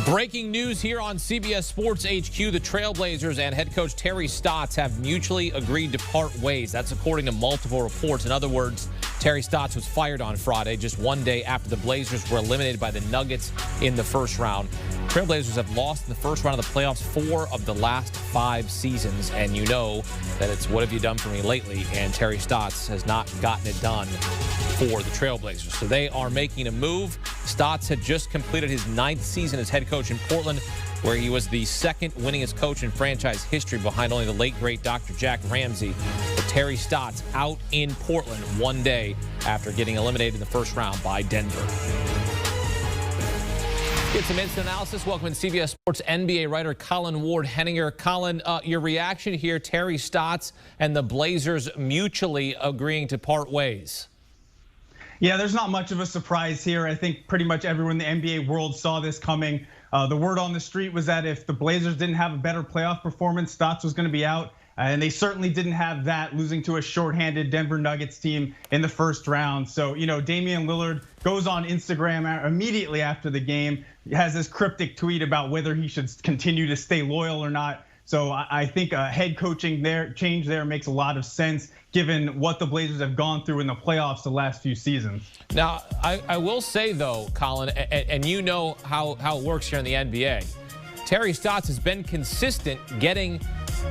Breaking news here on CBS Sports HQ. The TrailBlazers and head coach Terry Stotts have mutually agreed to part ways. That's according to multiple reports. In other words, Terry Stotts was fired on Friday, just one day after the Blazers were eliminated by the Nuggets in the first round. TrailBlazers have lost in the first round of the playoffs 4 of the last 5 seasons, and you know that it's what have you done for me lately, and Terry Stotts has not gotten it done for the TrailBlazers. So they are making a move. Stotts had just completed his 9th season as head coach in Portland, where he was the 2nd winningest coach in franchise history behind only the late, great Dr. Jack Ramsey. But Terry Stotts out in Portland one day after getting eliminated in the first round by Denver. Get some instant analysis. Welcome to CBS Sports NBA writer Colin Ward-Henninger. Colin, your reaction here, Terry Stotts and the Blazers mutually agreeing to part ways. Yeah, there's not much of a surprise here. I think pretty much everyone in the NBA world saw this coming. The word on the street was that if the Blazers didn't have a better playoff performance, Stotts was going to be out. And they certainly didn't have that, losing to a shorthanded Denver Nuggets team in the first round. So, Damian Lillard goes on Instagram immediately after the game, has this cryptic tweet about whether he should continue to stay loyal or not. So I think a head coaching change there makes a lot of sense, given what the Blazers have gone through in the playoffs the last few seasons. Now, I will say, though, Colin, and you know how it works here in the NBA, Terry Stotts has been consistent getting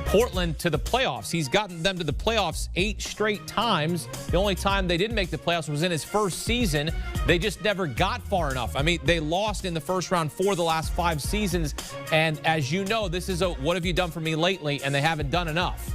Portland to the playoffs. He's gotten them to the playoffs 8 straight times. The only time they didn't make the playoffs was in his first season. They just never got far enough. I mean, they lost in the first round 4 of the last 5 seasons. And as you know, this is a what have you done for me lately, and they haven't done enough.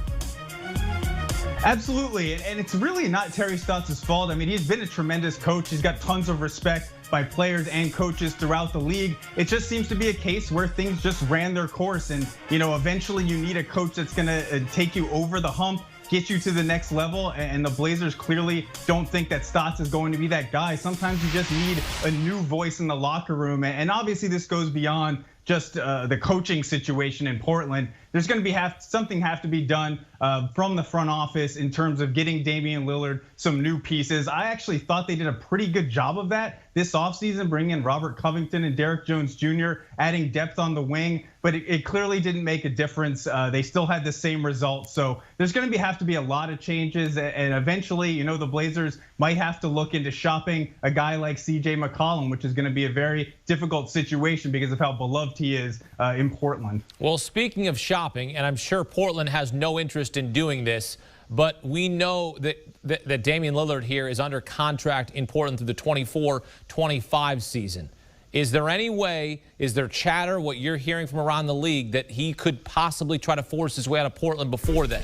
Absolutely, and it's really not Terry Stotts' fault. I mean, he's been a tremendous coach. He's got tons of respect by players and coaches throughout the league. It just seems to be a case where things just ran their course, and eventually you need a coach that's gonna take you over the hump, get you to the next level, and the Blazers clearly don't think that Stotts is going to be that guy. Sometimes you just need a new voice in the locker room, and obviously this goes beyond just the coaching situation in Portland. There's going to be something have to be done from the front office in terms of getting Damian Lillard some new pieces. I actually thought they did a pretty good job of that this offseason, bringing in Robert Covington and Derrick Jones Jr., adding depth on the wing, but it clearly didn't make a difference. They still had the same result. So there's going to have to be a lot of changes, and eventually, the Blazers might have to look into shopping a guy like CJ McCollum, which is going to be a very difficult situation because of how beloved he is in Portland. Well, speaking of shopping, and I'm sure Portland has no interest in doing this, but we know that Damian Lillard here is under contract in Portland through the 24-25 season. Is there any way, is there chatter, what you're hearing from around the league, that he could possibly try to force his way out of Portland before then?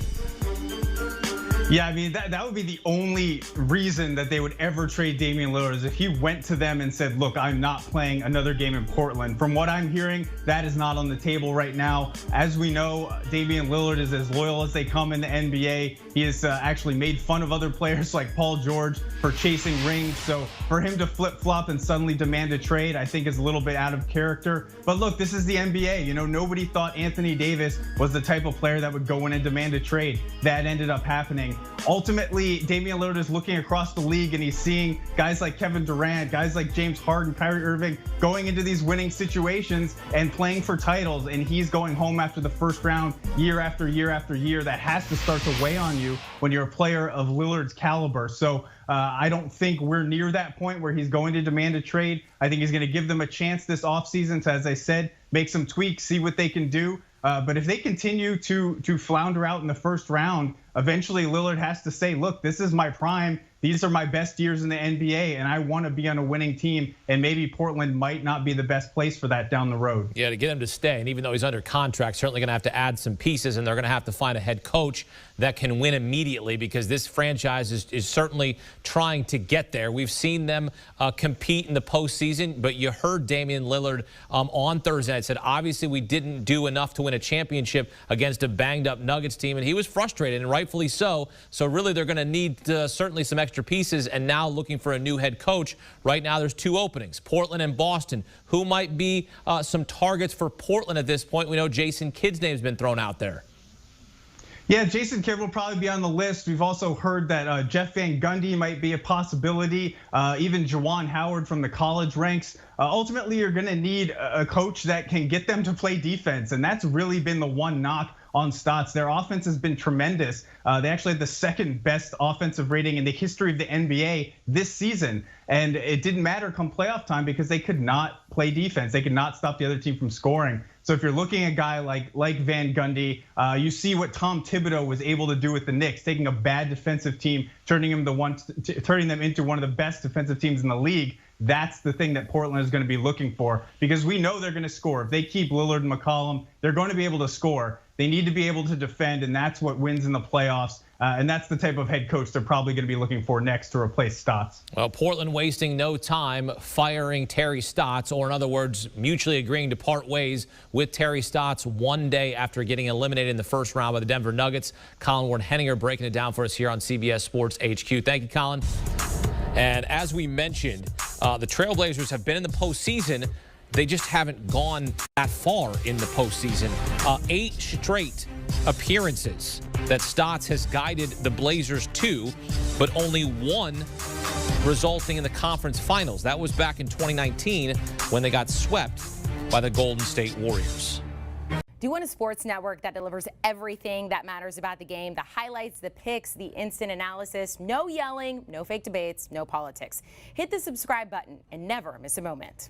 Yeah, I mean, that would be the only reason that they would ever trade Damian Lillard, is if he went to them and said, look, I'm not playing another game in Portland. From what I'm hearing, that is not on the table right now. As we know, Damian Lillard is as loyal as they come in the NBA. He has actually made fun of other players like Paul George for chasing rings. So for him to flip-flop and suddenly demand a trade, I think is a little bit out of character. But look, this is the NBA. Nobody thought Anthony Davis was the type of player that would go in and demand a trade. That ended up happening. Ultimately, Damian Lillard is looking across the league and he's seeing guys like Kevin Durant, guys like James Harden, Kyrie Irving going into these winning situations and playing for titles, and he's going home after the first round year after year after year. That has to start to weigh on you when you're a player of Lillard's caliber. So I don't think we're near that point where he's going to demand a trade. I think he's going to give them a chance this offseason to, as I said, make some tweaks, see what they can do. But if they continue to flounder out in the first round, eventually Lillard has to say, look, this is my prime. These are my best years in the NBA, and I want to be on a winning team. And maybe Portland might not be the best place for that down the road. Yeah, to get him to stay. And even though he's under contract, certainly going to have to add some pieces, and they're going to have to find a head coach that can win immediately, because this franchise is certainly trying to get there. We've seen them compete in the postseason, but you heard Damian Lillard on Thursday. I said, obviously, we didn't do enough to win a championship against a banged-up Nuggets team, and he was frustrated, and rightfully so. So really, they're going to need certainly some extra pieces, and now looking for a new head coach. Right now, there's 2 openings, Portland and Boston. Who might be some targets for Portland at this point? We know Jason Kidd's name's been thrown out there. Yeah, Jason Kidd will probably be on the list. We've also heard that Jeff Van Gundy might be a possibility. Even Juwan Howard from the college ranks. Ultimately, you're going to need a coach that can get them to play defense, and that's really been the one knock on Stotts. Their offense has been tremendous. They actually had the second best offensive rating in the history of the NBA this season. And it didn't matter come playoff time because they could not play defense. They could not stop the other team from scoring. So if you're looking at a guy like Van Gundy, you see what Tom Thibodeau was able to do with the Knicks, taking a bad defensive team, turning them into one of the best defensive teams in the league. That's the thing that Portland is going to be looking for, because we know they're going to score. If they keep Lillard and McCollum, they're going to be able to score. They need to be able to defend, and that's what wins in the playoffs. And that's the type of head coach they're probably going to be looking for next to replace Stotts. Well, Portland wasting no time firing Terry Stotts, or in other words, mutually agreeing to part ways with Terry Stotts one day after getting eliminated in the first round by the Denver Nuggets. Colin Ward-Henninger breaking it down for us here on CBS Sports HQ. Thank you, Colin. And as we mentioned, the TrailBlazers have been in the postseason. They just haven't gone that far in the postseason. 8 straight appearances that Stotts has guided the Blazers to, but only one resulting in the conference finals. That was back in 2019 when they got swept by the Golden State Warriors. Do you want a sports network that delivers everything that matters about the game? The highlights, the picks, the instant analysis, no yelling, no fake debates, no politics. Hit the subscribe button and never miss a moment.